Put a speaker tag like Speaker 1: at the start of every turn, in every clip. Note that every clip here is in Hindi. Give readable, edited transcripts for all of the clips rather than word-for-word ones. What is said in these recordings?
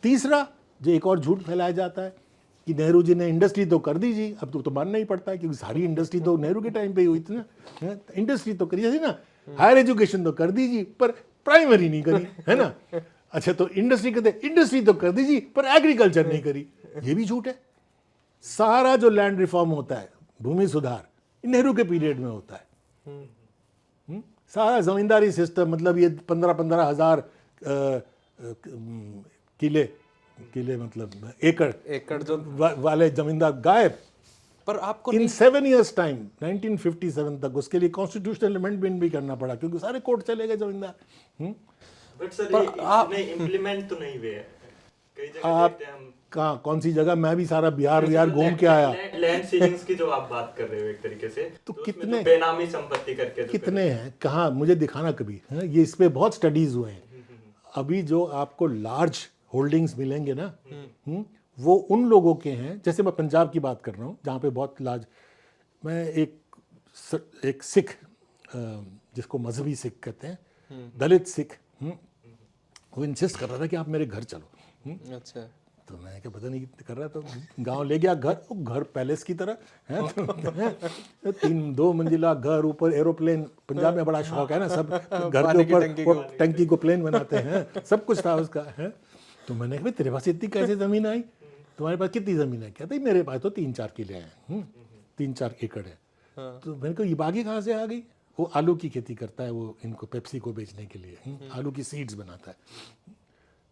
Speaker 1: तीसरा जो एक और झूठ फैलाया जाता है कि नेहरू जी ने इंडस्ट्री तो कर दी जी, अब तो मानना ही पड़ता है क्योंकि सारी इंडस्ट्री तो नेहरू के टाइम पे ही हुई थी ना, इंडस्ट्री तो करी थी ना, हायर एजुकेशन तो कर दी जी पर प्राइमरी नहीं करी, है ना। अच्छा तो इंडस्ट्री कहते इंडस्ट्री तो कर दी जी पर एग्रीकल्चर नहीं करी, ये भी झूठ है। सारा जो लैंड रिफॉर्म होता है, भूमि सुधार, नेहरू के पीरियड में होता है। सारा जमींदारी सिस्टम, मतलब ये 15-15 हजार किले मतलब एकड़
Speaker 2: जो
Speaker 1: वाले जमींदार गायब।
Speaker 2: पर आपको
Speaker 1: इन 7 years टाइम 1957 तक उसके लिए कॉन्स्टिट्यूशनल अमेंडमेंट भी करना पड़ा क्योंकि सारे कोर्ट चले गए जमींदार।
Speaker 3: बट सर आप इम्प्लीमेंट तो नहीं हुए हैं कई जगह
Speaker 1: आप
Speaker 3: देखते हैं हम।
Speaker 1: कहाँ कौन सी जगह, मैं भी सारा बिहार घूम के आया।
Speaker 3: लैंड सीलिंग्स की जो आप बात कर रहे हो एक तरीके से,
Speaker 1: तो
Speaker 3: उसमें
Speaker 1: कितने
Speaker 3: जो बेनामी संपत्ति करके जो
Speaker 1: कितने हैं, कहाँ मुझे दिखाना कभी, है ये इस पे बहुत स्टडीज हुए हैं। अभी जो आपको लार्ज होल्डिंग्स मिलेंगे ना, वो उन लोगों के हैं, जैसे मैं पंजाब की बात कर रहा हूँ जहाँ पे बहुत लार्ज, मैं एक सिख, जिसको मजहबी सिख कहते हैं, दलित सिख, वो इंसिस्ट कर रहा था कि आप मेरे घर चलो।
Speaker 2: अच्छा,
Speaker 1: तो मैंने क्या पता नहीं कर रहा, तो गांव ले गया, घर पैलेस की तरह है, तो 2 मंजिला घर, ऊपर एरोप्लेन, पंजाब में बड़ा शौक है ना, सब घर के ऊपर टंकी को प्लेन बनाते हैं, सब कुछ था उसका है। तो मैंने कहा तेरे पास इतनी कैसे ज़मीन आई, तुम्हारे पास कितनी ज़मीन है? कहते मेरे पास तो 3-4 किले हैं, 3-4 एकड़ है। तो मैंने कहा ये बागी कहाँ से आ गई? वो आलू की खेती करता है, वो इनको पेप्सी को बेचने के लिए आलू की सीड्स बनाता है।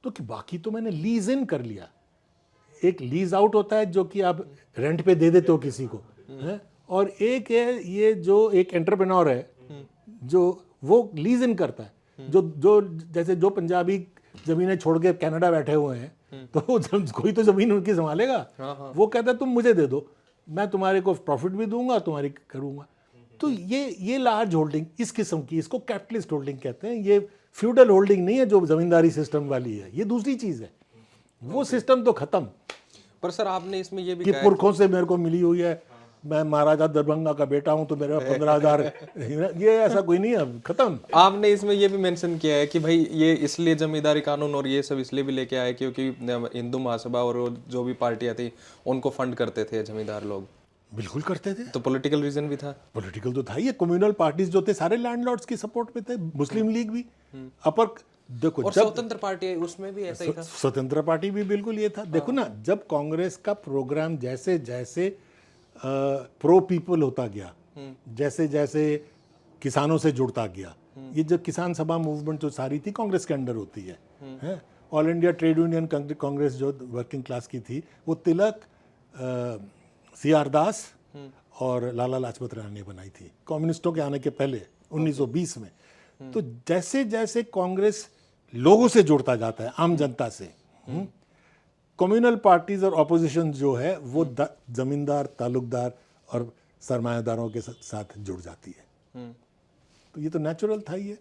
Speaker 1: तो कि बाकी तो मैंने लीज इन कर लिया। एक लीज आउट होता है जो कि आप रेंट पे दे देते हो किसी को, है? और एक है ये जो एक एंटरप्रेन्योर है जो वो लीज इन करता है, जो जैसे जो पंजाबी जमीनें छोड़ के कनाडा बैठे हुए हैं, तो कोई तो जमीन उनकी संभालेगा। वो कहता है तुम मुझे दे दो, मैं तुम्हारे को प्रॉफिट भी दूंगा, तुम्हारी करूंगा। तो ये लार्ज होल्डिंग इस किस्म की, इसको कैपिटलिस्ट होल्डिंग कहते हैं। ये फ्यूडल होल्डिंग नहीं है जो जमींदारी सिस्टम वाली है, ये दूसरी चीज है। वो सिस्टम तो खत्म।
Speaker 2: पर सर आपने इसमें ये भी
Speaker 1: कि पुरखों से मेरे को मिली हुई है, मैं महाराजा दरभंगा का बेटा हूं तो मेरे 15,000, ये ऐसा कोई नहीं है, खत्म।
Speaker 2: आपने इसमें ये भी मेंशन किया है कि भाई ये इसलिए जमींदारी कानून और ये सब इसलिए भी लेके आए क्योंकि हिंदू महासभा और जो भी पार्टियां थी उनको फंड करते थे जमींदार लोग।
Speaker 1: बिल्कुल करते थे।
Speaker 2: तो पॉलिटिकल रीजन भी था।
Speaker 1: पॉलिटिकल तो था ही। कम्युनल पार्टीज जो थे सारे लैंडलॉर्ड्स की सपोर्ट पे थे, मुस्लिम लीग भी, अपर देखो,
Speaker 2: और स्वतंत्र पार्टी उसमें भी ऐसा ही था।
Speaker 1: स्वतंत्र पार्टी भी बिल्कुल ये था। देखो ना, जब कांग्रेस का प्रोग्राम जैसे जैसे प्रो पीपल होता गया, जैसे जैसे किसानों से जुड़ता गया, ये जब किसान सभा मूवमेंट जो सारी थी कांग्रेस के अंडर होती है, all India trade union Congress जो वर्किंग क्लास की थी, वो तिलक, CR दास और लाला लाजपत राय ने बनाई थी कम्युनिस्टों के आने के पहले 1920 में। तो जैसे जैसे कांग्रेस लोगों से जुड़ता जाता है, आम जनता से, कम्युनल पार्टीज और ऑपोजिशन जो है वो जमींदार, तालुकदार और सरमायादारों के साथ जुड़ जाती है। तो ये तो नेचुरल था ही है।